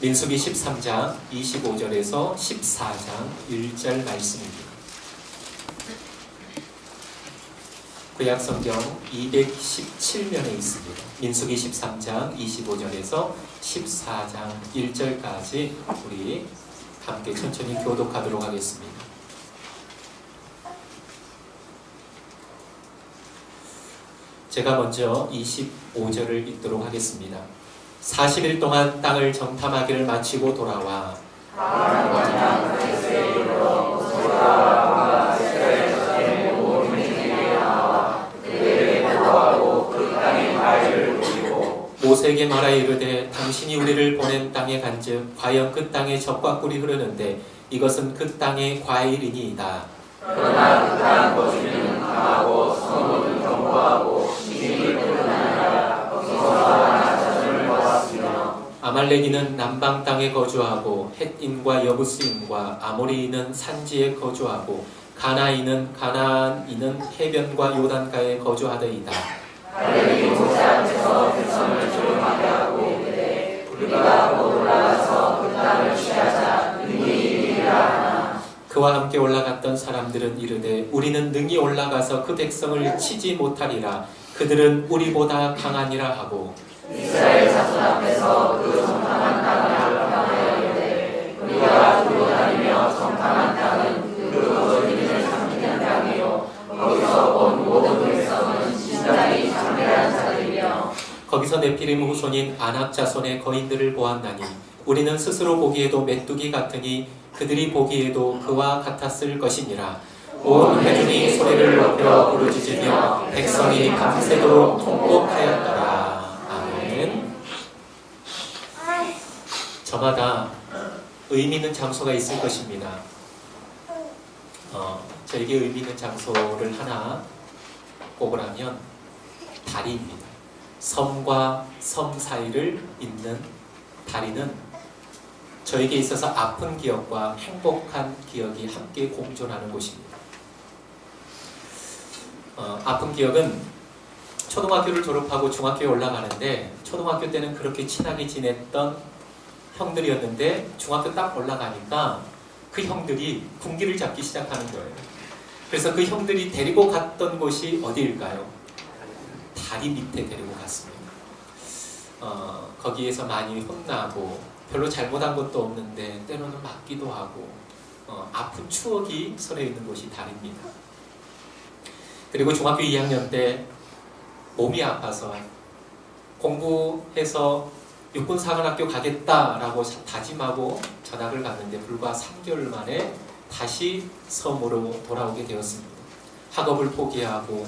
민수기 13장 25절에서 14장 1절 말씀입니다. 구약성경 217면에 있습니다. 민수기 13장 25절에서 14장 1절까지 우리 함께 천천히 교독하도록 하겠습니다. 제가 먼저 25절을 읽도록 하겠습니다. 40일 동안 땅을 정탐하기를 마치고 돌아와 모세에게 말하여 이르되 당신이 우리를 보낸 땅에 간즉 과연 그 땅에 젖과 꿀이 흐르는데 이것은 그 땅의 과일이니이다. 그러나 그 땅 거주민은 강하고 성읍은 견고하고 시민이 푸른하니라. 거기서 하나 자손을 모았으며 아말렉인은 남방 땅에 거주하고 헷인과 여부스인과 아모리인은 산지에 거주하고 가나안인은 해변과 요단가에 거주하더이다. 아말렉이 모세 앞에서 백성을 조용하게 하고 이르되 우리가 곧 올라가서 그 땅을 취하자 능히 이르리라 하나. 그와 함께 올라갔던 사람들은 이르되 우리는 능히 올라가서 그 백성을 치지 못하리라. 그들은 우리보다 강하니라 하고 이스라엘 자손 앞에서 그 정탐한 땅을 알아가며 이르되 우리가 두루 다니며 정탐한 땅은 그 거주민을 삼키는 땅이요 거기서 온 모든 백성은 진작이 장대한 자들이며 거기서 네피림 후손인 아낙 자손의 거인들을 보았나니 우리는 스스로 보기에도 메뚜기 같으니 그들이 보기에도 그와 같았을 것이니라. 온 회중이 소리를 높여 부르짖으며 백성이 밤새도록 통곡하였더라. 아멘. 저마다 의미 있는 장소가 있을 것입니다. 저에게 의미 있는 장소를 하나 꼽으라면 다리입니다. 섬과 섬 사이를 잇는 다리는 저에게 있어서 아픈 기억과 행복한 기억이 함께 공존하는 곳입니다. 아픈 기억은 초등학교를 졸업하고 중학교에 올라가는데 초등학교 때는 그렇게 친하게 지냈던 형들이었는데 중학교 딱 올라가니까 그 형들이 군기를 잡기 시작하는 거예요. 그래서 그 형들이 데리고 갔던 곳이 어디일까요? 다리 밑에 데리고 갔습니다. 거기에서 많이 혼나고 별로 잘못한 것도 없는데 때로는 맞기도 하고 아픈 추억이 서려 있는 곳이 다리입니다. 그리고 중학교 2학년 때 몸이 아파서 공부해서 육군사관학교 가겠다라고 다짐하고 전학을 갔는데 불과 3개월 만에 다시 섬으로 돌아오게 되었습니다. 학업을 포기하고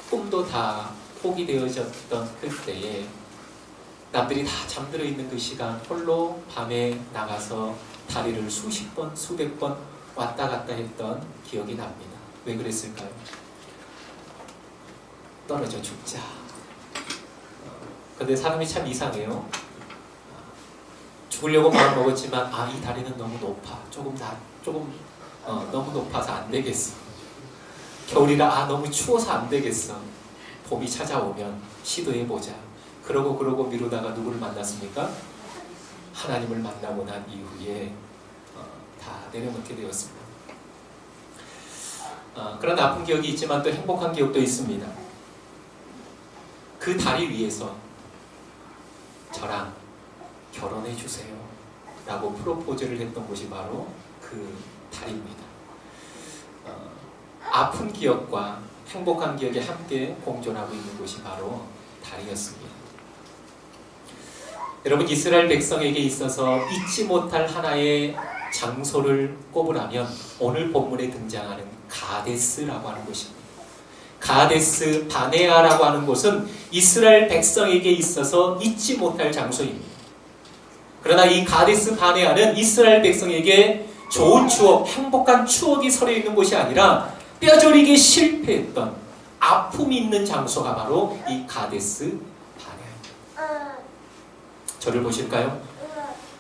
꿈도 다 포기되어졌던 그때에 남들이 다 잠들어 있는 그 시간 홀로 밤에 나가서 다리를 수십 번, 수백 번 왔다 갔다 했던 기억이 납니다. 왜 그랬을까요? 떨어져 죽자. 근데 사람이 참 이상해요. 죽으려고 마음먹었지만 이 다리는 너무 높아. 조금 너무 높아서 안 되겠어. 겨울이라 너무 추워서 안 되겠어. 봄이 찾아오면 시도해보자. 그러고 미루다가 누구를 만났습니까? 하나님을 만나고 난 이후에 다 내려놓게 되었습니다. 그런 아픈 기억이 있지만 또 행복한 기억도 있습니다. 그 다리 위에서 저랑 결혼해 주세요 라고 프로포즈를 했던 곳이 바로 그 다리입니다. 아픈 기억과 행복한 기억이 함께 공존하고 있는 곳이 바로 다리였습니다. 여러분, 이스라엘 백성에게 있어서 잊지 못할 하나의 장소를 꼽으라면 오늘 본문에 등장하는 가데스라고 하는 곳입니다. 가데스 바네아라고 하는 곳은 이스라엘 백성에게 있어서 잊지 못할 장소입니다. 그러나 이 가데스 바네아는 이스라엘 백성에게 좋은 추억, 행복한 추억이 서려 있는 곳이 아니라 뼈저리게 실패했던 아픔이 있는 장소가 바로 이 가데스 바네아입니다. 저를 보실까요?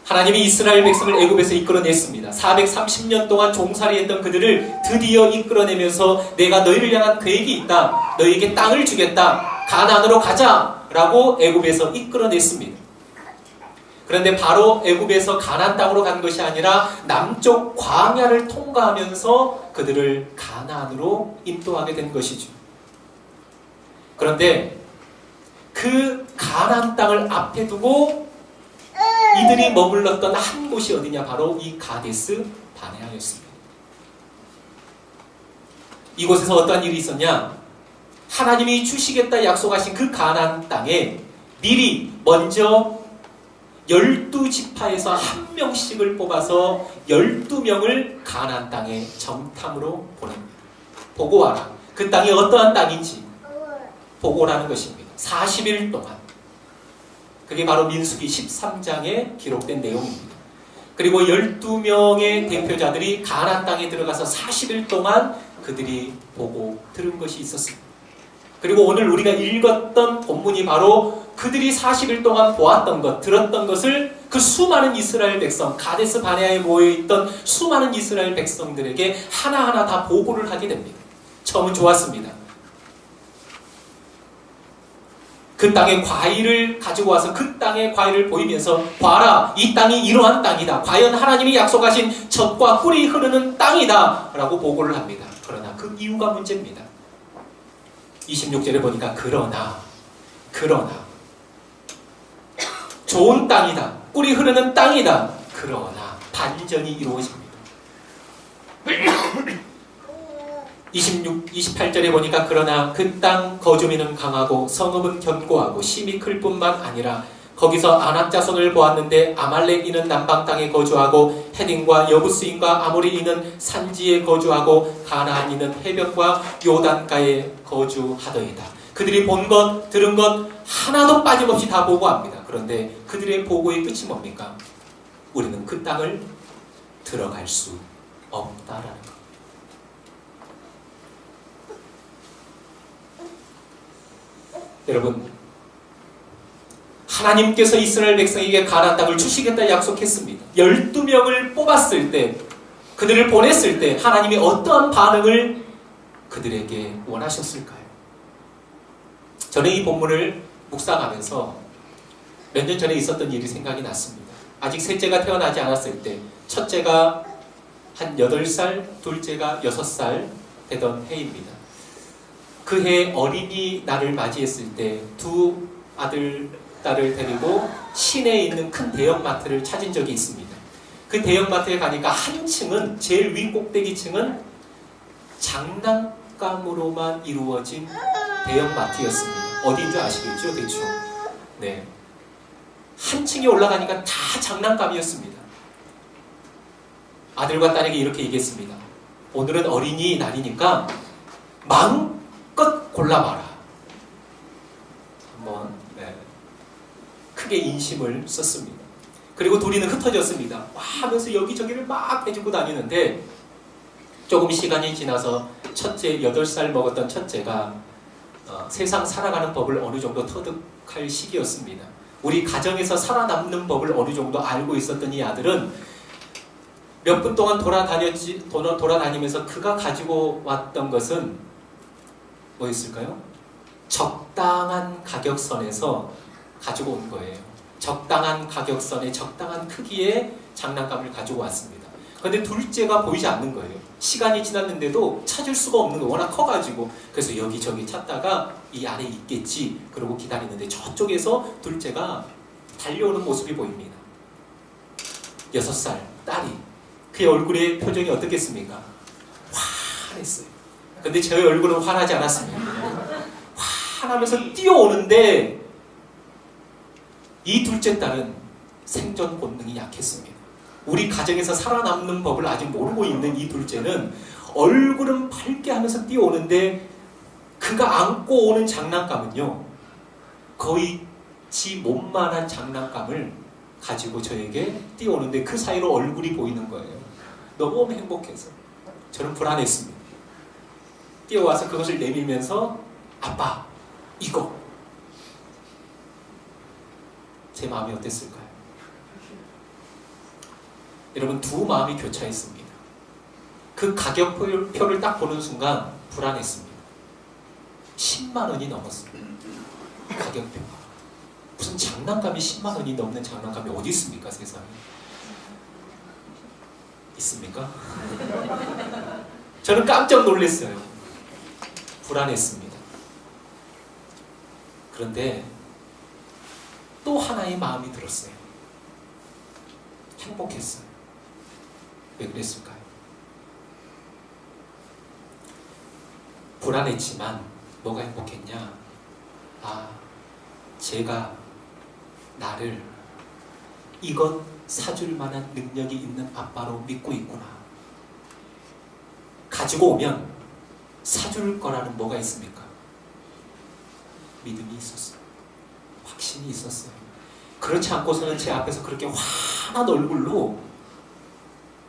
하나님이 이스라엘 백성을 애굽에서 이끌어냈습니다. 430년 동안 종살이했던 그들을 드디어 이끌어내면서 내가 너희를 향한 계획이 있다. 너희에게 땅을 주겠다. 가나안으로 가자. 라고 애굽에서 이끌어냈습니다. 그런데 바로 애굽에서 가나안 땅으로 간 것이 아니라 남쪽 광야를 통과하면서 그들을 가나안으로 인도하게 된 것이죠. 그런데 그 가나안 땅을 앞에 두고 이들이 머물렀던 한 곳이 어디냐? 바로 이 가데스 바네아였습니다. 이곳에서 어떠한 일이 있었냐? 하나님이 주시겠다 약속하신 그 가나안 땅에 미리 먼저 12지파에서 한 명씩을 뽑아서 12명을 가나안 땅에 정탐으로 보냅니다. 보고 와라. 그 땅이 어떠한 땅인지 보고 오라는 것입니다. 40일 동안. 그게 바로 민수기 13장에 기록된 내용입니다. 그리고 12명의 대표자들이 가나안 땅에 들어가서 40일 동안 그들이 보고 들은 것이 있었습니다. 그리고 오늘 우리가 읽었던 본문이 바로 그들이 40일 동안 보았던 것, 들었던 것을 그 수많은 이스라엘 백성, 가데스 바네아에 모여있던 수많은 이스라엘 백성들에게 하나하나 다 보고를 하게 됩니다. 처음은 좋았습니다. 그 땅의 과일을 가지고 와서 그 땅의 과일을 보이면서 봐라, 이 땅이 이러한 땅이다. 과연 하나님이 약속하신 젖과 꿀이 흐르는 땅이다 라고 보고를 합니다. 그러나 그 이유가 문제입니다. 26절에 보니까 그러나 좋은 땅이다. 꿀이 흐르는 땅이다. 그러나 반전이 이루어집니다. 28절에 보니까 그러나 그 땅 거주민은 강하고 성읍은 견고하고 심이 클 뿐만 아니라 거기서 아낙 자손을 보았는데 아말렉인은 남방 땅에 거주하고 헤딘과 여부스인과 아모리인은 산지에 거주하고 가나안인은 해변과 요단가에 거주하더이다. 그들이 본 것, 들은 것 하나도 빠짐없이 다 보고합니다. 그런데 그들의 보고의 끝이 뭡니까? 우리는 그 땅을 들어갈 수 없다라는 것. 여러분, 하나님께서 이스라엘 백성에게 가나안 땅을 주시겠다 약속했습니다. 12명을 뽑았을 때, 그들을 보냈을 때 하나님이 어떠한 반응을 그들에게 원하셨을까요? 저는 이 본문을 묵상하면서 몇 년 전에 있었던 일이 생각이 났습니다. 아직 셋째가 태어나지 않았을 때 첫째가 한 8살, 둘째가 6살 되던 해입니다. 그 해 어린이날을 맞이했을 때 두 아들, 딸을 데리고 시내에 있는 큰 대형마트를 찾은 적이 있습니다. 그 대형마트에 가니까 한 층은, 제일 위 꼭대기층은 장난감으로만 이루어진 대형마트였습니다. 어디인 줄 아시겠죠? 대충. 네. 한 층에 올라가니까 다 장난감이었습니다. 아들과 딸에게 이렇게 얘기했습니다. 오늘은 어린이날이니까 마음껏 골라봐라. 한번 크게 인심을 썼습니다. 그리고 둘이는 흩어졌습니다. 와 하면서 여기저기를 막 해주고 다니는데 조금 시간이 지나서 첫째, 8살 먹었던 첫째가 세상 살아가는 법을 어느 정도 터득할 시기였습니다. 우리 가정에서 살아남는 법을 어느 정도 알고 있었던 이 아들은 몇 분 동안 돌아다니면서 그가 가지고 왔던 것은 뭐였을까요? 적당한 가격선에서 가지고 온 거예요. 적당한 가격선에 적당한 크기의 장난감을 가지고 왔습니다. 그런데 둘째가 보이지 않는 거예요. 시간이 지났는데도 찾을 수가 없는 거예요. 워낙 커가지고. 그래서 여기저기 찾다가 이 안에 있겠지 그러고 기다리는데 저쪽에서 둘째가 달려오는 모습이 보입니다. 6살 딸이. 그의 얼굴의 표정이 어떻겠습니까? 환했어요. 근데 저의 얼굴은 환하지 않았습니다. 환하면서 뛰어오는데 이 둘째 딸은 생존 본능이 약했습니다. 우리 가정에서 살아남는 법을 아직 모르고 있는 이 둘째는 얼굴은 밝게 하면서 뛰어오는데 그가 안고 오는 장난감은요 거의 지 몸만한 장난감을 가지고 저에게 뛰어오는데 그 사이로 얼굴이 보이는 거예요. 너무 행복해서 저는 불안했습니다. 뛰어와서 그것을 내밀면서 아빠 이거. 제 마음이 어땠을까요? 여러분 두 마음이 교차했습니다. 그 가격표를 딱 보는 순간 불안했습니다. 10만 원이 넘었습니다. 가격표가. 무슨 장난감이 10만 원이 넘는 장난감이 어디 있습니까, 세상에? 있습니까? 저는 깜짝 놀랐어요. 불안했습니다. 그런데 또 하나의 마음이 들었어요. 행복했어요. 왜 그랬을까요? 불안했지만 뭐가 행복했냐? 아, 제가 나를 이것 사줄 만한 능력이 있는 아빠로 믿고 있구나. 가지고 오면 사줄 거라는 뭐가 있습니까? 믿음이 있었어요. 확신이 있었어요. 그렇지 않고서는 제 앞에서 그렇게 환한 얼굴로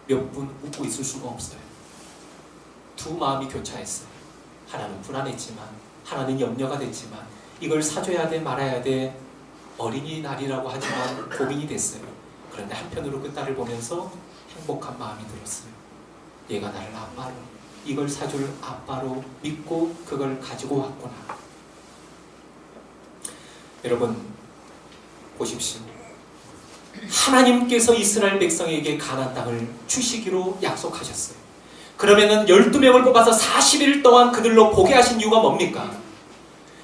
몇 분 웃고 있을 수가 없어요. 두 마음이 교차했어요. 하나는 불안했지만, 하나는 염려가 됐지만, 이걸 사줘야 돼 말아야 돼 어린이날이라고 하지만 고민이 됐어요. 그런데 한편으로 그 딸을 보면서 행복한 마음이 들었어요. 얘가 나를 아빠로, 이걸 사줄 아빠로 믿고 그걸 가지고 왔구나. 여러분 보십시오. 하나님께서 이스라엘 백성에게 가나안 땅을 주시기로 약속하셨어요. 그러면은 12명을 뽑아서 40일 동안 그들로 보게 하신 이유가 뭡니까?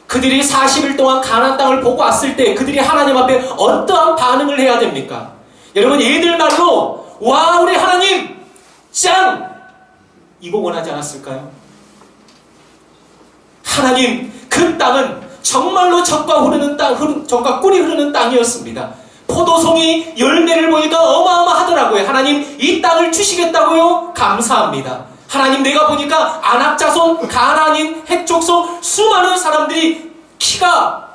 그들이 40일 동안 가나안 땅을 보고 왔을 때 그들이 하나님 앞에 어떠한 반응을 해야 됩니까? 여러분 얘들 말로 와 우리 하나님 짱! 이거 원하지 않았을까요? 하나님 그 땅은 정말로 젖과 흐르는 땅, 젖과 꿀이 흐르는 땅이었습니다. 포도송이 열매를 보니까 어마어마하더라고요. 하나님 이 땅을 주시겠다고요? 감사합니다. 하나님 내가 보니까 아낙자손, 가나안인, 헷족속 수많은 사람들이 키가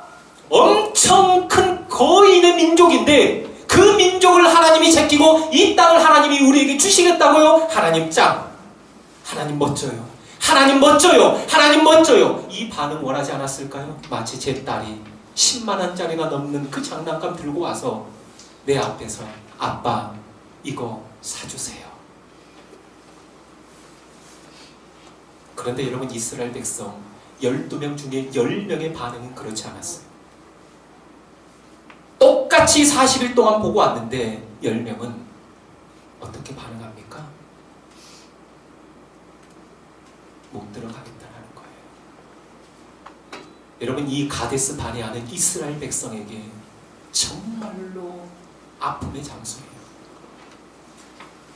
엄청 큰 거인의 민족인데 그 민족을 하나님이 제끼고 이 땅을 하나님이 우리에게 주시겠다고요? 하나님 짱! 하나님 멋져요. 하나님 멋져요. 하나님 멋져요. 이 반응 원하지 않았을까요? 마치 제 딸이 10만 원짜리가 넘는 그 장난감 들고 와서 내 앞에서 아빠 이거 사주세요. 그런데 여러분 이스라엘 백성 12명 중에 10명의 반응은 그렇지 않았어요. 똑같이 40일 동안 보고 왔는데 10명은 어떻게 반응합니까? 못 들어가겠다는 거예요. 여러분 이 가데스 바네아는 이스라엘 백성에게 정말로 아픔의 장소예요.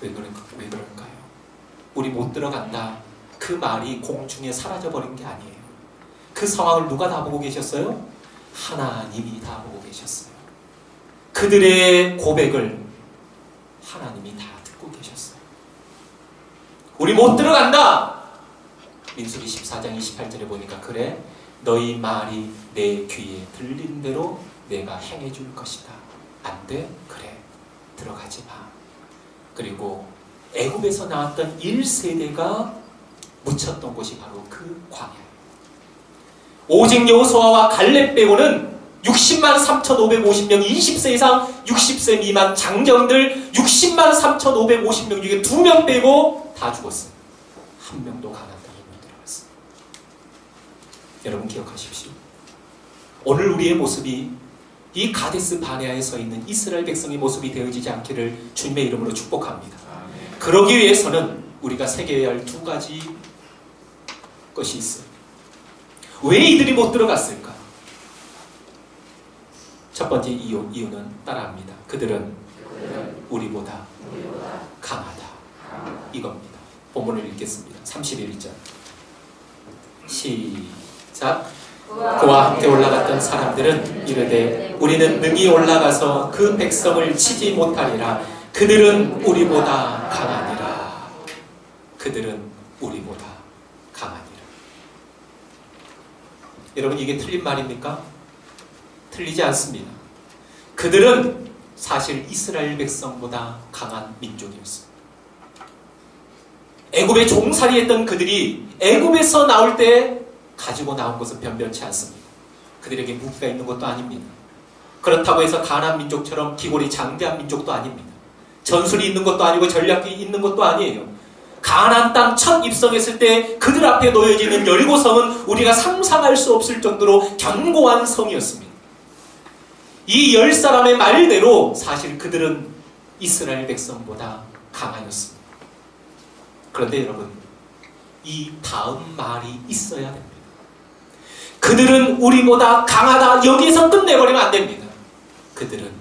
왜 그럴까요? 우리 못 들어간다 그 말이 공중에 사라져버린 게 아니에요. 그 상황을 누가 다 보고 계셨어요? 하나님이 다 보고 계셨어요. 그들의 고백을 하나님이 다 듣고 계셨어요. 우리 못 들어간다! 민수기 14장 28절에 보니까 그래 너희 말이 내 귀에 들린 대로 내가 행해 줄 것이다. 안 돼? 그래 들어가지 마. 그리고 애굽에서 나왔던 1세대가 묻혔던 곳이 바로 그 광야예요. 오직 여호수아와 갈렙 빼고는 60만 3,550명 20세 이상 60세 미만 장정들 60만 3,550명 중에 2명 빼고 다 죽었어요. 한 명도 가나안 땅에 못 들어갔어요. 여러분 기억하십시오. 오늘 우리의 모습이 이 가데스 바네아에 서 있는 이스라엘 백성의 모습이 되어지지 않기를 주님의 이름으로 축복합니다. 그러기 위해서는 우리가 새겨야 할 두 가지 것이 있어요. 왜 이들이 못 들어갔을까? 첫 번째 이유는 따라합니다. 그들은 우리보다 강하다. 이겁니다. 본문을 읽겠습니다. 31절 시작. 그와 함께 올라갔던 사람들은 이르되 우리는 능히 올라가서 그 백성을 치지 못하리라. 그들은 우리보다 강하니라. 그들은 우리보다 강하니라. 여러분 이게 틀린 말입니까? 틀리지 않습니다. 그들은 사실 이스라엘 백성보다 강한 민족이었습니다. 애굽에 종살이했던 그들이 애굽에서 나올 때 가지고 나온 것은 변변치 않습니다. 그들에게 무기가 있는 것도 아닙니다. 그렇다고 해서 가나안 민족처럼 기골이 장대한 민족도 아닙니다. 전술이 있는 것도 아니고 전략이 있는 것도 아니에요. 가나안 땅 첫 입성했을 때 그들 앞에 놓여지는 여리고 성은 우리가 상상할 수 없을 정도로 견고한 성이었습니다. 이 10사람의 말대로 사실 그들은 이스라엘 백성보다 강하였습니다. 그런데 여러분, 이 다음 말이 있어야 됩니다. 그들은 우리보다 강하다. 여기서 끝내버리면 안 됩니다. 그들은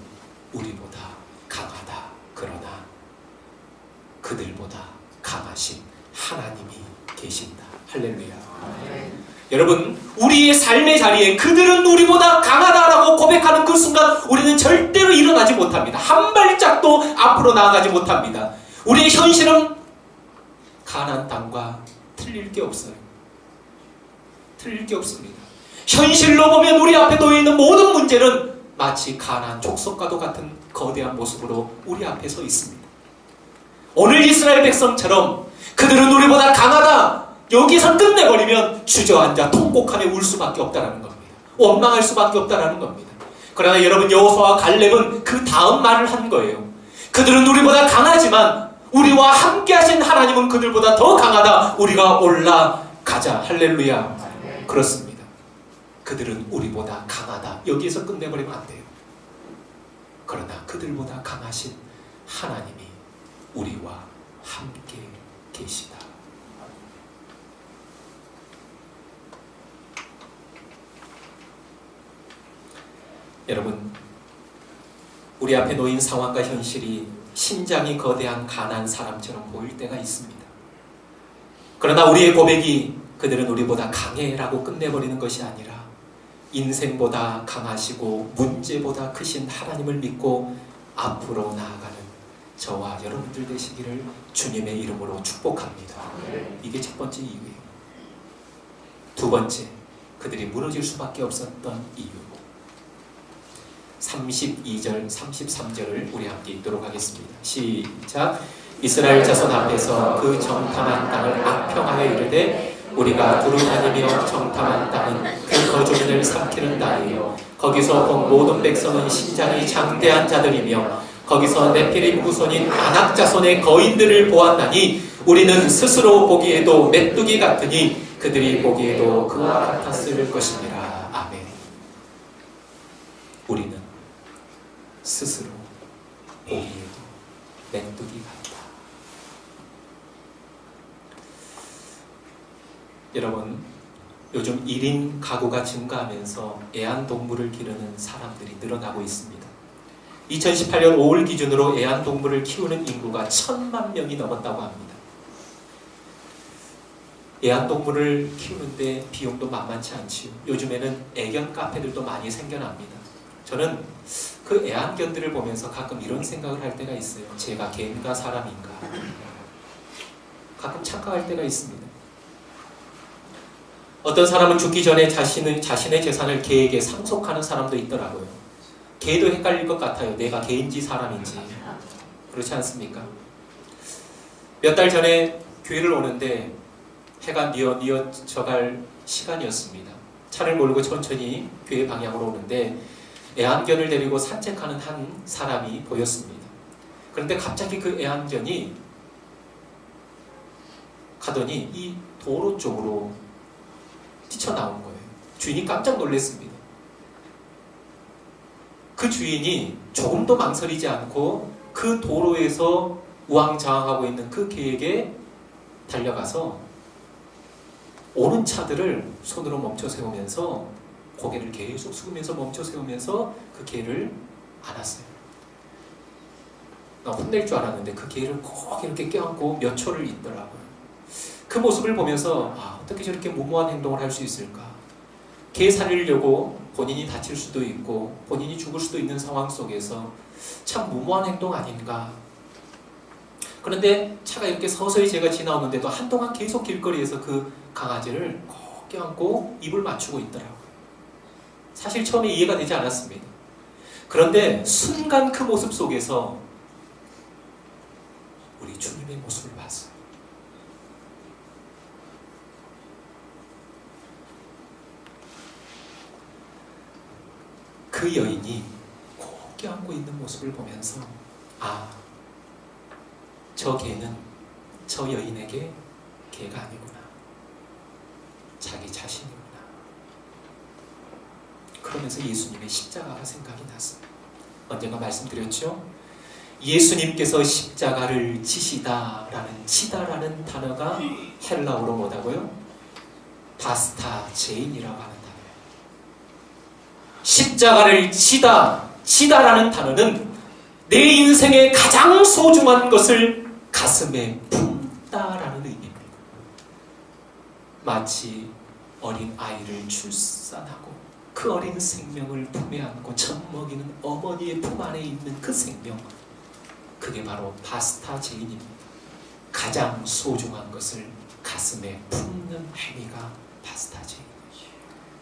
우리보다 강하다. 그러나 그들보다 강하신 하나님이 계신다. 할렐루야. 여러분, 우리의 삶의 자리에 그들은 우리보다 강하다라고 고백하는 그 순간 우리는 절대로 일어나지 못합니다. 한 발짝도 앞으로 나아가지 못합니다. 우리의 현실은 가나안 땅과 틀릴 게 없어요. 틀릴 게 없습니다. 현실로 보면 우리 앞에 놓여있는 모든 문제는 마치 가나안 족속과도 같은 거대한 모습으로 우리 앞에 서 있습니다. 오늘 이스라엘 백성처럼 그들은 우리보다 강하다. 여기서 끝내버리면 주저앉아 통곡하며 울 수밖에 없다는 겁니다. 원망할 수밖에 없다는 겁니다. 그러나 여러분, 여호수아와 갈렙은 그 다음 말을 한 거예요. 그들은 우리보다 강하지만 우리와 함께 하신 하나님은 그들보다 더 강하다. 우리가 올라가자. 할렐루야. 그렇습니다. 그들은 우리보다 강하다. 여기에서 끝내버리면 안 돼요. 그러나 그들보다 강하신 하나님이 우리와 함께 계시다. 여러분, 우리 앞에 놓인 상황과 현실이 신장이 거대한 가난한 사람처럼 보일 때가 있습니다. 그러나 우리의 고백이 그들은 우리보다 강해라고 끝내버리는 것이 아니라 인생보다 강하시고 문제보다 크신 하나님을 믿고 앞으로 나아가는 저와 여러분들 되시기를 주님의 이름으로 축복합니다. 이게 첫 번째 이유예요. 두 번째, 그들이 무너질 수밖에 없었던 이유. 32절, 33절을 우리 함께 읽도록 하겠습니다. 시작. 이스라엘 자손 앞에서 그 정탐한 땅을 악평하여 이르되 우리가 두루 다니며 정탐한 땅은 그 거주민을 삼키는 땅이요 거기서 본 모든 백성은 신장이 장대한 자들이며 거기서 네피림 후손인 아낙 자손의 거인들을 보았나니 우리는 스스로 보기에도 메뚜기 같으니 그들이 보기에도 그와 같았을 것이니라. 아멘. 우리는 스스로 보기에도 메뚜기 같다. 여러분, 요즘 1인 가구가 증가하면서 애완동물을 기르는 사람들이 늘어나고 있습니다. 2018년 5월 기준으로 애완동물을 키우는 인구가 1000만 명이 넘었다고 합니다. 애완동물을 키우는데 비용도 만만치 않지요. 요즘에는 애견 카페들도 많이 생겨납니다. 저는 그 애완견들을 보면서 가끔 이런 생각을 할 때가 있어요. 제가 개인가 사람인가? 가끔 착각할 때가 있습니다. 어떤 사람은 죽기 전에 자신의 재산을 개에게 상속하는 사람도 있더라고요. 개도 헷갈릴 것 같아요. 내가 개인지 사람인지. 그렇지 않습니까? 몇 달 전에 교회를 오는데 해가 뉘어져갈 시간이었습니다. 차를 몰고 천천히 교회 방향으로 오는데 애완견을 데리고 산책하는 한 사람이 보였습니다. 그런데 갑자기 그 애완견이 가더니 이 도로 쪽으로 뛰쳐나온 거예요. 주인이 깜짝 놀랐습니다. 그 주인이 조금도 망설이지 않고 그 도로에서 우왕좌왕하고 있는 그 개에게 달려가서 오는 차들을 손으로 멈춰 세우면서 고개를 계속 숙이면서 멈춰 세우면서 그 개를 안았어요. 나 혼낼 줄 알았는데 그 개를 꼭 이렇게 껴안고 몇 초를 있더라고요. 그 모습을 보면서 어떻게 저렇게 무모한 행동을 할 수 있을까? 개 살리려고 본인이 다칠 수도 있고 본인이 죽을 수도 있는 상황 속에서 참 무모한 행동 아닌가? 그런데 차가 이렇게 서서히 제가 지나오는데도 한동안 계속 길거리에서 그 강아지를 꼭 껴안고 입을 맞추고 있더라고요. 사실 처음에 이해가 되지 않았습니다. 그런데 순간 그 모습 속에서 우리 주님의 모습을 봤어요. 그 여인이 꼭 껴안고 있는 모습을 보면서 저 개는 저 여인에게 개가 아니구나. 자기 자신이구나. 그러면서 예수님의 십자가가 생각이 났어요. 언젠가 말씀드렸죠? 예수님께서 십자가를 지시다라는 단어가 헬라어로 뭐다고요? 바스타제인이라고 하는 단어예요. 십자가를 지다라는 단어는 내 인생의 가장 소중한 것을 가슴에 품다라는 의미입니다. 마치 어린 아이를 출산하고 그 어린 생명을 품에 안고 젖먹이는 어머니의 품 안에 있는 그 생명, 그게 바로 바스타제인입니다. 가장 소중한 것을 가슴에 품는 행위가 바스타제인이에요.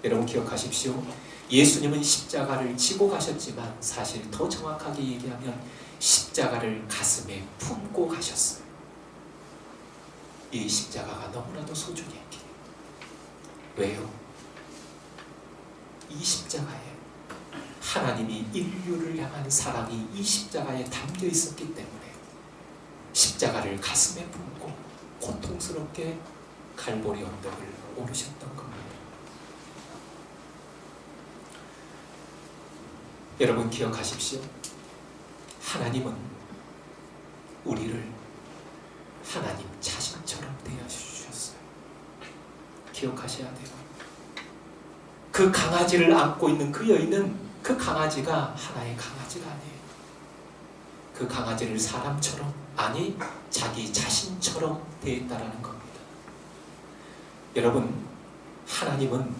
여러분 기억하십시오. 예수님은 십자가를 지고 가셨지만 사실 더 정확하게 얘기하면 십자가를 가슴에 품고 가셨어요. 이 십자가가 너무나도 소중했기에. 왜요? 이 십자가에 하나님이 인류를 향한 사랑이 이 십자가에 담겨 있었기 때문에 십자가를 가슴에 품고 고통스럽게 갈보리 언덕을 오르셨던 겁니다. 여러분 기억하십시오. 하나님은 우리를 하나님 자신처럼 대하주셨어요. 기억하셔야 돼요. 그 강아지를 안고 있는 그 여인은 그 강아지가 하나의 강아지가 아니에요. 그 강아지를 사람처럼, 아니 자기 자신처럼 대했다라는 겁니다. 여러분, 하나님은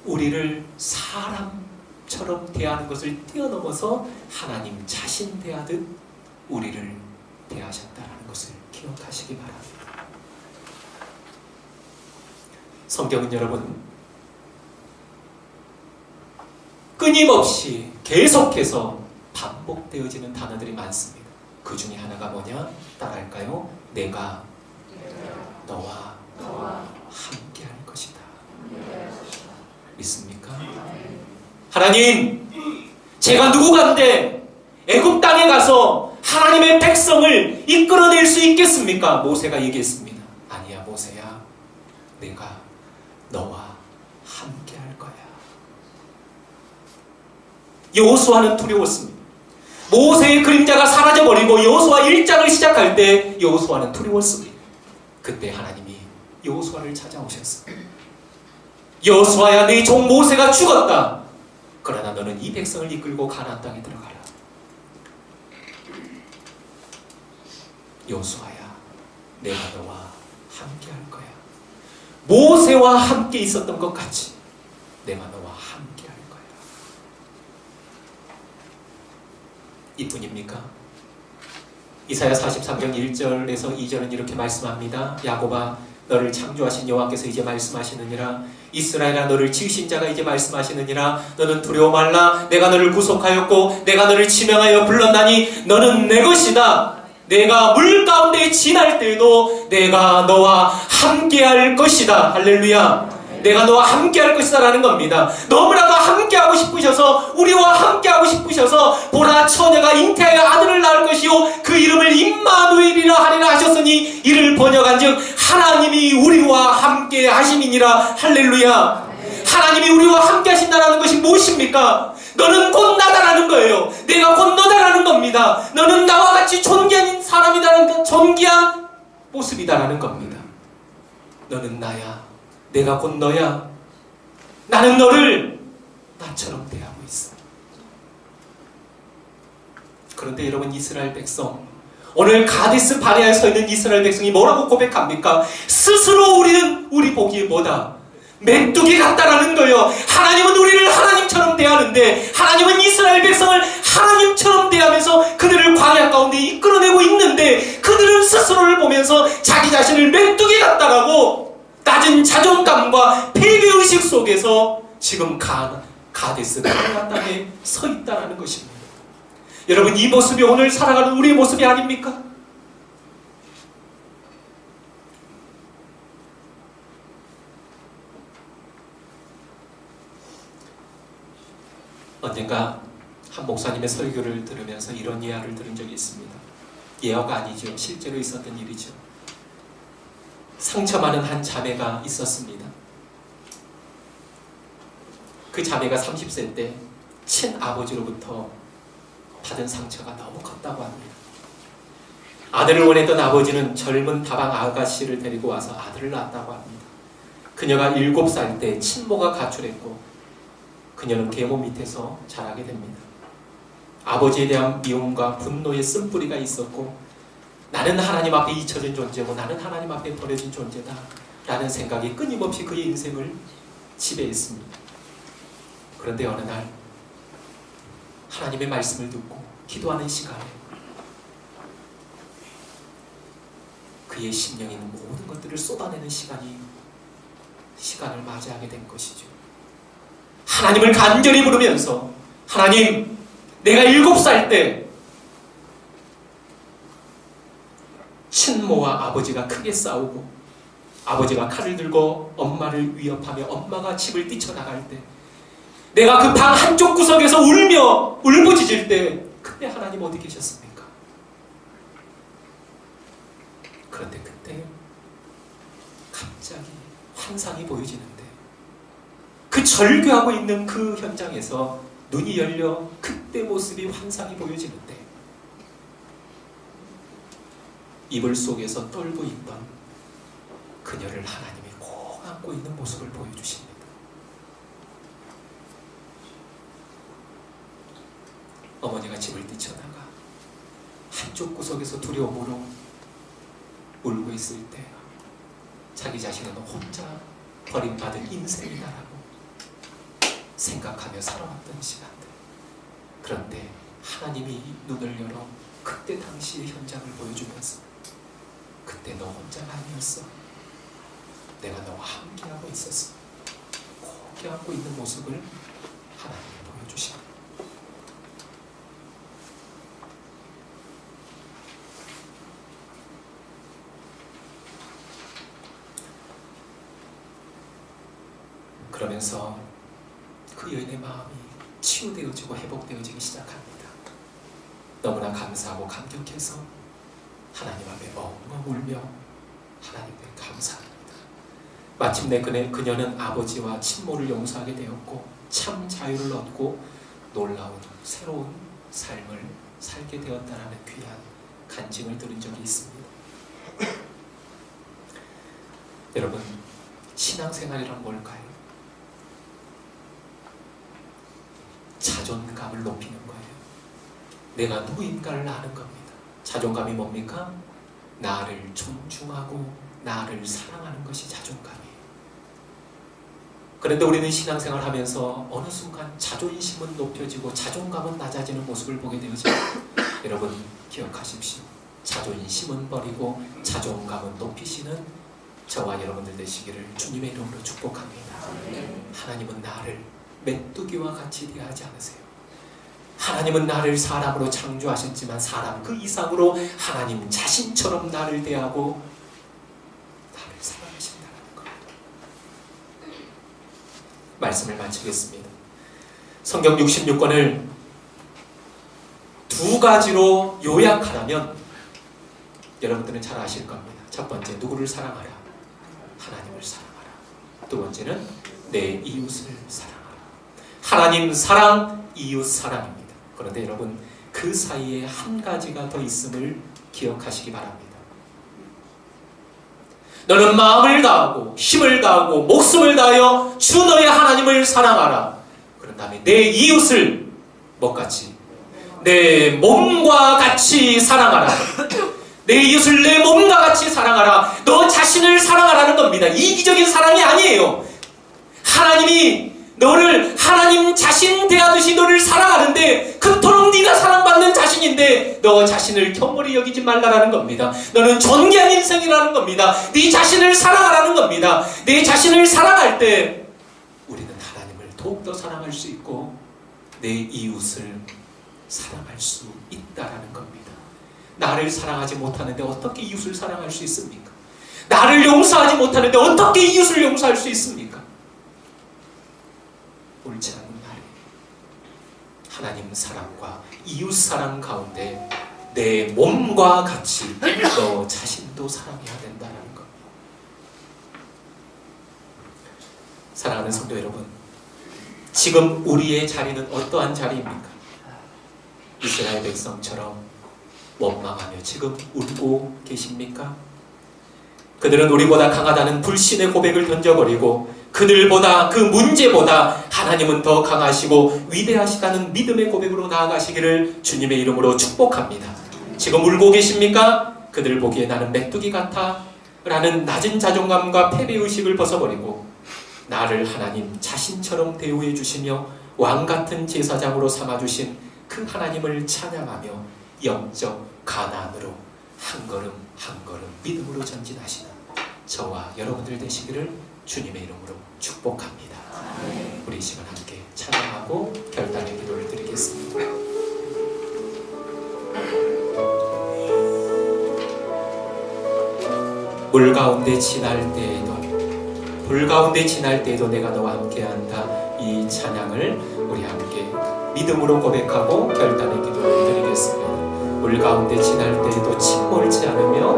우리를 사람처럼 대하는 것을 뛰어넘어서 하나님 자신 대하듯 우리를 대하셨다라는 것을 기억하시기 바랍니다. 성경은 여러분 끊임없이 계속해서 반복되어지는 단어들이 많습니다. 그 중에 하나가 뭐냐? 따라할까요? 내가 너와 함께 할 것이다. 믿습니까? 하나님, 제가 누구간데 애굽 땅에 가서 하나님의 백성을 이끌어낼 수 있겠습니까? 모세가 얘기했습니다. 아니야 모세야, 내가 너와 함께 할 거야. 여호수아는 두려웠습니다. 모세의 그림자가 사라져버리고 여호수아 1장을 시작할 때 여호수아는 두려웠습니다. 그때 하나님이 여호수아를 찾아오셨어요. 여호수아야, 네 종 모세가 죽었다. 그러나 너는 이 백성을 이끌고 가나안 땅에 들어가라. 여호수아야, 내가 너와 함께 할 거야. 모세와 함께 있었던 것 같이 내가 너와 함께 할 거야. 이뿐입니까? 이사야 43장 1절에서 2절은 이렇게 말씀합니다. 야곱아, 너를 창조하신 여호와께서 이제 말씀하시느니라. 이스라엘아, 너를 지으신 자가 이제 말씀하시느니라. 너는 두려워 말라. 내가 너를 구속하였고 내가 너를 지명하여 불렀나니 너는 내 것이다. 내가 물 가운데 지날 때에도 내가 너와 함께할 것이다. 할렐루야. 내가 너와 함께할 것이다 라는 겁니다. 너무나도 함께하고 싶으셔서, 우리와 함께하고 싶으셔서 보라, 처녀가 잉태하여 아들을 낳을 것이요 그 이름을 임마누엘이라 하리라 하셨으니 이를 번역한즉 하나님이 우리와 함께 하심이니라. 할렐루야. 하나님이 우리와 함께 하신다라는 것이 무엇입니까? 너는 곧 나다라는 거예요. 내가 곧 너다라는 겁니다. 너는 나와 같이 존귀한 사람이다라는, 존귀한 모습이다라는 겁니다. 너는 나야. 내가 곧 너야. 나는 너를 나처럼 대하고 있어. 그런데 여러분, 이스라엘 백성, 오늘 가데스 바네아에 서 있는 이스라엘 백성이 뭐라고 고백합니까? 스스로 우리는 우리 보기에 뭐다? 메뚜기 같다라는 거예요. 하나님은 우리를 하나님처럼 대하는데, 하나님은 이스라엘 백성을 하나님처럼 대하면서 그들을 광야 가운데 이끌어내고 있는데, 그들은 스스로를 보면서 자기 자신을 메뚜기 같다라고 낮은 자존감과 폐괴의식 속에서 지금 가데스 바네아 땅에 서 있다라는 것입니다. 여러분, 이 모습이 오늘 살아가는 우리의 모습이 아닙니까? 언젠가 한 목사님의 설교를 들으면서 이런 예화를 들은 적이 있습니다. 예화가 아니죠. 실제로 있었던 일이죠. 상처 많은 한 자매가 있었습니다. 그 자매가 30세 때 친아버지로부터 받은 상처가 너무 컸다고 합니다. 아들을 원했던 아버지는 젊은 다방 아가씨를 데리고 와서 아들을 낳았다고 합니다. 그녀가 7살 때 친모가 가출했고 그녀는 계모 밑에서 자라게 됩니다. 아버지에 대한 미움과 분노의 쓴뿌리가 있었고 나는 하나님 앞에 잊혀진 존재고 나는 하나님 앞에 버려진 존재다 라는 생각이 끊임없이 그의 인생을 지배했습니다. 그런데 어느 날 하나님의 말씀을 듣고 기도하는 시간에 그의 심령에 있는 모든 것들을 쏟아내는 시간을 맞이하게 된 것이죠. 하나님을 간절히 부르면서 하나님, 내가 7살 때 친모와 아버지가 크게 싸우고 아버지가 칼을 들고 엄마를 위협하며 엄마가 집을 뛰쳐나갈 때 내가 그 방 한쪽 구석에서 울며 울부짖을 때 그때 하나님 어디 계셨습니까? 그런데 그때 갑자기 환상이 보여지는데 그 절규하고 있는 그 현장에서 눈이 열려 그때 모습이 환상이 보여지는데 이불 속에서 떨고 있던 그녀를 하나님이 꼭 안고 있는 모습을 보여주십니다. 어머니가 집을 뛰쳐나가 한쪽 구석에서 두려움으로 울고 있을 때 자기 자신은 혼자 버림받은 인생이다라고 생각하며 살아왔던 시간들. 그런데 하나님이 눈을 열어 그때 당시의 현장을 보여주면서 그때 너 혼자가 아니었어. 내가 너와 함께하고 있었어. 꼭 껴안고 있는 모습을 하나님이 보여주십니다. 그러면서 그 여인의 마음이 치유되어지고 회복되어지기 시작합니다. 너무나 감사하고 감격해서 하나님 앞에 엉엉 울며 하나님께 감사합니다. 마침내 그녀는 아버지와 친모를 용서하게 되었고 참 자유를 얻고 놀라운 새로운 삶을 살게 되었다는 귀한 간증을 들은 적이 있습니다. 여러분, 신앙생활이란 뭘까요? 자존감을 높이는 거예요. 내가 누구인가를 아는 겁니다. 자존감이 뭡니까? 나를 존중하고 나를 사랑하는 것이 자존감이에요. 그런데 우리는 신앙생활 하면서 어느 순간 자존심은 높여지고 자존감은 낮아지는 모습을 보게 되죠. 여러분 기억하십시오. 자존심은 버리고 자존감은 높이시는 저와 여러분들 되시기를 주님의 이름으로 축복합니다. 하나님은 나를 메뚜기와 같이 대하지 않으세요. 하나님은 나를 사람으로 창조하셨지만 사람 그 이상으로 하나님 자신처럼 나를 대하고 나를 사랑하신다는 겁니다. 말씀을 마치겠습니다. 성경 66권을 두 가지로 요약하라면 여러분들은 잘 아실 겁니다. 첫 번째, 누구를 사랑하라? 하나님을 사랑하라. 두 번째는 내 이웃을 사랑하라. 하나님 사랑, 이웃 사랑입니다. 그런데 여러분 그 사이에 한 가지가 더 있음을 기억하시기 바랍니다. 너는 마음을 다하고 힘을 다하고 목숨을 다하여 주 너의 하나님을 사랑하라. 그런 다음에 내 이웃을 뭐같이? 내 몸과 같이 사랑하라. 내 이웃을 내 몸과 같이 사랑하라. 너 자신을 사랑하라는 겁니다. 이기적인 사랑이 아니에요. 하나님이 너를 하나님 자신 대하듯이 너를 사랑하는데 그토록 네가 사랑받는 자신인데 너 자신을 겸허히 여기지 말라라는 겁니다. 너는 존귀한 인생이라는 겁니다. 네 자신을 사랑하라는 겁니다. 내 자신을 사랑할 때 우리는 하나님을 더욱더 사랑할 수 있고 내 이웃을 사랑할 수 있다라는 겁니다. 나를 사랑하지 못하는데 어떻게 이웃을 사랑할 수 있습니까? 나를 용서하지 못하는데 어떻게 이웃을 용서할 수 있습니까? 옳지 않은 말이 하나님 사랑과 이웃 사랑 가운데 내 몸과 같이 너 자신도 사랑해야 된다는 것. 사랑하는 성도 여러분, 지금 우리의 자리는 어떠한 자리입니까? 이스라엘 백성처럼 원망하며 지금 울고 계십니까? 그들은 우리보다 강하다는 불신의 고백을 던져버리고 그들보다, 그 문제보다 하나님은 더 강하시고 위대하시다는 믿음의 고백으로 나아가시기를 주님의 이름으로 축복합니다. 지금 울고 계십니까? 그들 보기에 나는 메뚜기 같아 라는 낮은 자존감과 패배의식을 벗어버리고 나를 하나님 자신처럼 대우해 주시며 왕같은 제사장으로 삼아주신 그 하나님을 찬양하며 영적 가난으로 한 걸음 한 걸음 믿음으로 전진하시는 저와 여러분들 되시기를 주님의 이름으로 축복합니다. 우리 이 시간 함께 찬양하고 결단의 기도를 드리겠습니다. 물 가운데 지날 때에도, 불 가운데 지날 때에도 내가 너와 함께한다. 이 찬양을 우리 함께 믿음으로 고백하고 결단의 기도를 드리겠습니다. 물 가운데 지날 때에도 침몰치 않으며,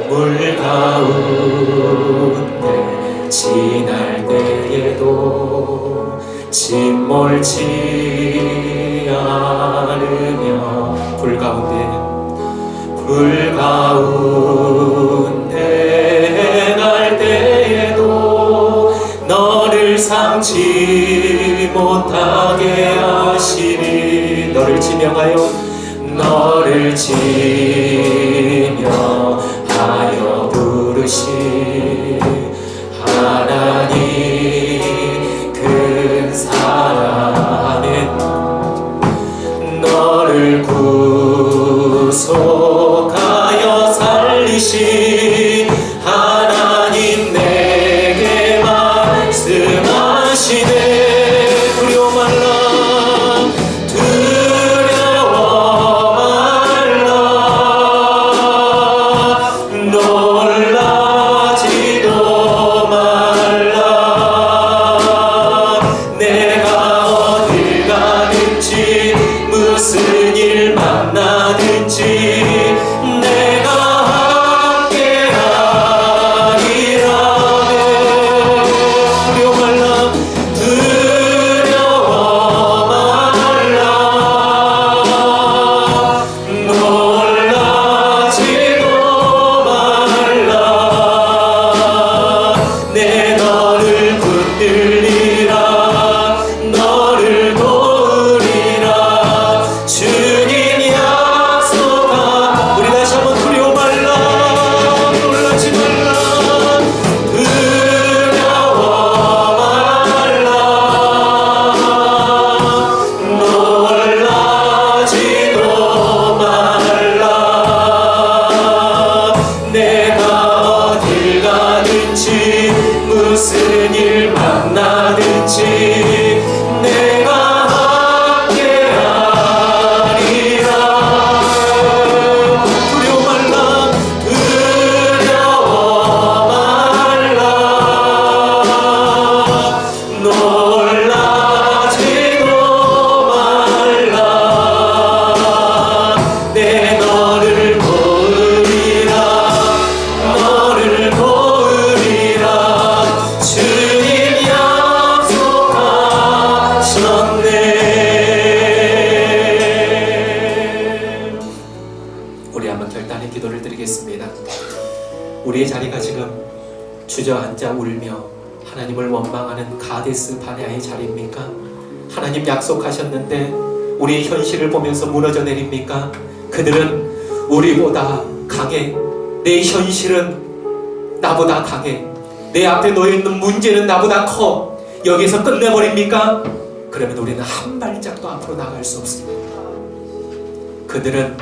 물 가운데 지날 때에도 침몰치 않으며, 불 가운데 갈 때에도 너를 삼지 못하게 하시니, 너를 지명하여 너를 지명하여 부르신 하나님 큰 사랑은 너를 구속하여 살리신 하나님 내게 말씀하시네. 두려워 말라, 두려워 말라, 놀라지도 말라. 내가 어딜 가든지 무슨 일 만나든지 내가 함께하리라. 두려워 말라, 두려워 말라, 놀라지도 말라. 내 너를 붙들리라, 너를 도우리라. 주님 약속한, 우리 다시 한번 두려워 말라, 놀라지 말라, 두려워 말라, 놀라지도 말라. 내가 어딜 가든지 무슨 일 만나든지 내가 함께하리라. 두려워 말라, 두려워 말라, 놀라지도 말라. 내 너를 도우리라, 너를 도우리라. 주님 약속하셨네. 우리 한번 결단의 기도를 드리겠습니다. 우리의 자리가 지금 주저앉아 울며 하나님을 원망하는 가데스 바네아의 자리입니까? 하나님 약속하셨는데 우리의 현실을 보면서 무너져 내립니까? 그들은 우리보다 강해, 내 현실은 나보다 강해, 내 앞에 놓여있는 문제는 나보다 커, 여기서 끝내버립니까? 그러면 우리는 한 발짝도 앞으로 나갈 수 없습니다. 그들은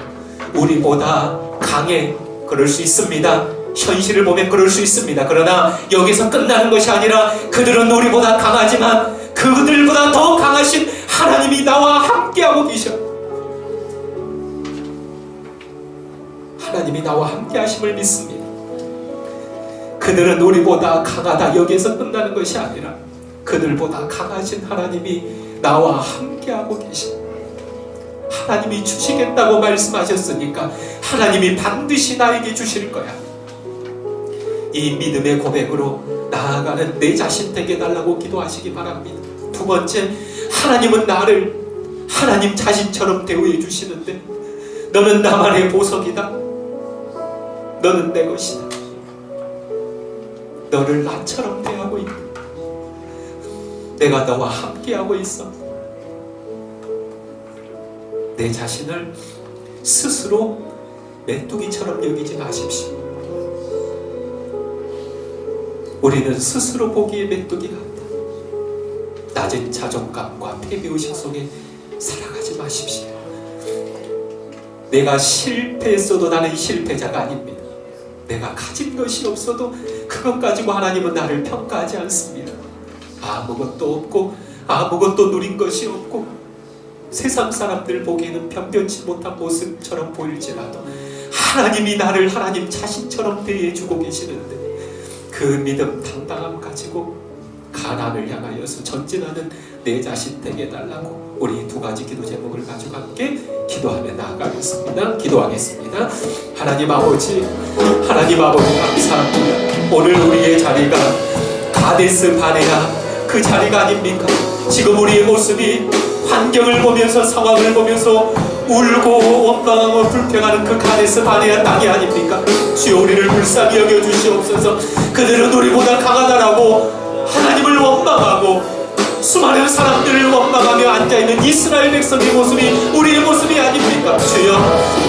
우리보다 강해, 그럴 수 있습니다. 현실을 보면 그럴 수 있습니다. 그러나 여기서 끝나는 것이 아니라 그들은 우리보다 강하지만 그들보다 더 강하신 하나님이 나와 함께하고 계셔. 하나님이 나와 함께 하심을 믿습니다. 그들은 우리보다 강하다, 여기에서 끝나는 것이 아니라 그들보다 강하신 하나님이 나와 함께하고 계십니다. 하나님이 주시겠다고 말씀하셨으니까 하나님이 반드시 나에게 주실 거야. 이 믿음의 고백으로 나아가는 내 자신 되게 달라고 기도하시기 바랍니다. 두 번째, 하나님은 나를 하나님 자신처럼 대우해 주시는데 너는 나만의 보석이다. 너는 내 것이다. 너를 나처럼 대하고 있다. 내가 너와 함께하고 있어. 내 자신을 스스로 메뚜기처럼 여기지 마십시오. 우리는 스스로 보기에 메뚜기 같다. 낮은 자존감과 패배의식 속에 살아가지 마십시오. 내가 실패했어도 나는 실패자가 아닙니다. 내가 가진 것이 없어도 그것 가지고 하나님은 나를 평가하지 않습니다. 아무것도 없고 아무것도 누린 것이 없고 세상 사람들 보기에는 변변치 못한 모습처럼 보일지라도 하나님이 나를 하나님 자신처럼 대해주고 계시는데 그 믿음 당당함 가지고 가나안을 향하여서 전진하는 내 자신 되게 해달라고 우리 두 가지 기도 제목을 가지고 함께 기도하며 나아가겠습니다. 기도하겠습니다. 하나님 아버지 감사합니다. 오늘 우리의 자리가 가데스 바네아 그 자리가 아닙니까? 지금 우리의 모습이 환경을 보면서 상황을 보면서 울고 원망하고 불평하는 그 가데스 바네아 땅이 아닙니까? 주여 우리를 불쌍히 여겨주시옵소서. 그들은 우리보다 강하다라고 하나님을 원망하고 수많은 사람들을 원망하며 앉아있는 이스라엘 백성의 모습이 우리의 모습이 아닙니까? 주여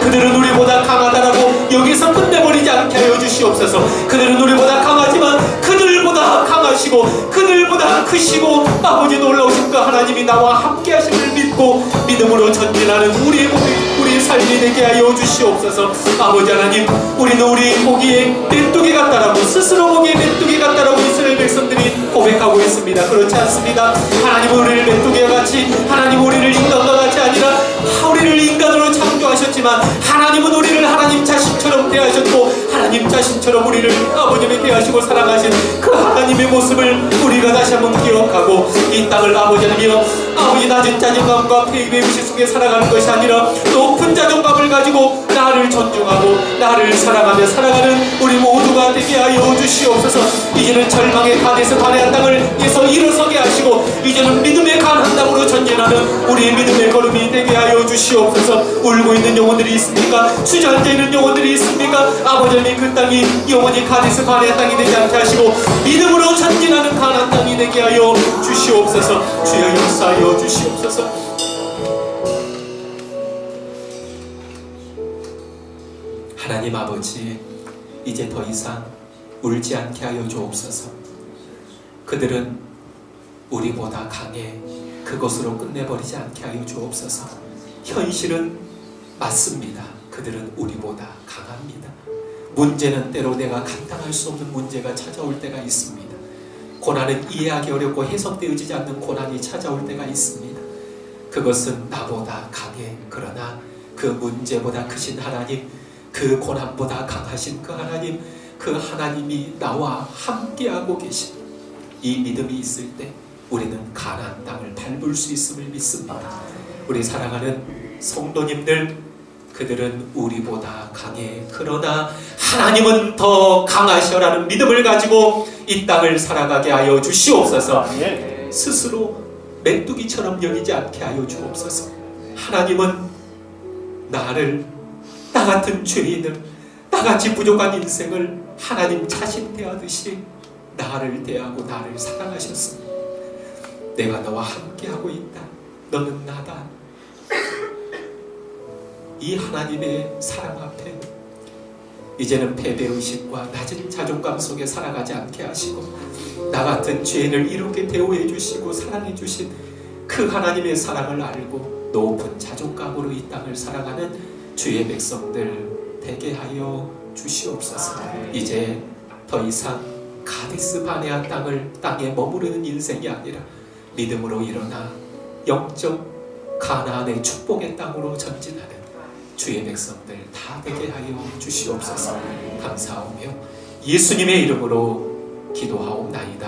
그들은 우리보다 강하다라고 여기서 끝내버리지 않게 하여 주시옵소서. 그들은 우리보다 강하지만 그들보다 강하시고 그들보다 크시고 아버지 놀라우신 그 하나님이 나와 함께 하심을 믿고 믿음으로 전진하는 우리의 삶이 되게 하여 주시옵소서. 아버지 하나님, 우리는 우리 보기에 메뚜기 같다라고 스스로 보기에 메뚜기 같다라고 이스라엘 백성들이 고백하고 있습니다. 그렇지 않습니다. 하나님은 우리를 메뚜기와 같이, 하나님은 우리를 인간과 같이 아니라 우리를 인간으로 창조하셨지만 하나님은 우리를 하나님 자신처럼 대하셨고 하나님 자신처럼 우리를 아버님이 대하시고 사랑하신 그 하나님의 모습을 우리가 다시 한번 기억하고 이 땅을 아버지 하나며 아버지 낮은 자존감과 패배의 의식 속에 살아가는 것이 아니라 높은 자존감을 가지고 나를 존중하고 나를 사랑하며 살아가는 우리 모두가 되게 하여 주시옵소서. 이제는 절망의 가데스 바네아 땅을에서 일어서게 하시고 이제는 믿음의 가나안 땅으로 전진하는 우리의 믿음의 걸음이 되게 하여 주시옵소서. 울고 있는 영혼들이 있습니까? 주저앉아 있는 영혼들이 있습니까? 아버지 하나님, 그 땅이 영원히 가데스 바네아 땅이 되지 않게 하시고 믿음으로 전진하는 가나안 땅이 되게 하여 주시옵소서. 주여 역사하여 주시옵소서. 하나님 아버지, 이제 더 이상 울지 않게 하여 주옵소서. 그들은 우리보다 강해 그것으로 끝내버리지 않게 하여 주옵소서. 현실은 맞습니다. 그들은 우리보다 강합니다. 문제는 때로 내가 감당할 수 없는 문제가 찾아올 때가 있습니다. 고난은 이해하기 어렵고 해석되어지지 않는 고난이 찾아올 때가 있습니다. 그것은 나보다 강해. 그러나 그 문제보다 크신 하나님, 그 고난보다 강하신 그 하나님, 그 하나님이 나와 함께하고 계신 이 믿음이 있을 때 우리는 가나안 땅을 밟을 수 있음을 믿습니다. 우리 사랑하는 성도님들, 그들은 우리보다 강해. 그러나 하나님은 더 강하셔라는 믿음을 가지고 이 땅을 살아가게 하여 주시옵소서. 스스로 메뚜기처럼 여기지 않게 하여 주옵소서. 하나님은 나를, 나 같은 죄인을, 나같이 부족한 인생을 하나님 자신 대하듯이 나를 대하고 나를 사랑하셨습니다. 내가 너와 함께하고 있다. 너는 나다. 이 하나님의 사랑 앞에 이제는 패배의식과 낮은 자존감 속에 살아가지 않게 하시고 나 같은 죄인을 이렇게 대우해 주시고 사랑해 주신 그 하나님의 사랑을 알고 높은 자존감으로 이 땅을 살아가는 주의 백성들 되게 하여 주시옵소서. 이제 더 이상 가데스 바네아 땅에 머무르는 인생이 아니라 믿음으로 일어나 영적 가나안의 축복의 땅으로 전진하는 주의 백성들 다 되게 하여 주시옵소서. 감사하며 예수님의 이름으로 기도하옵나이다.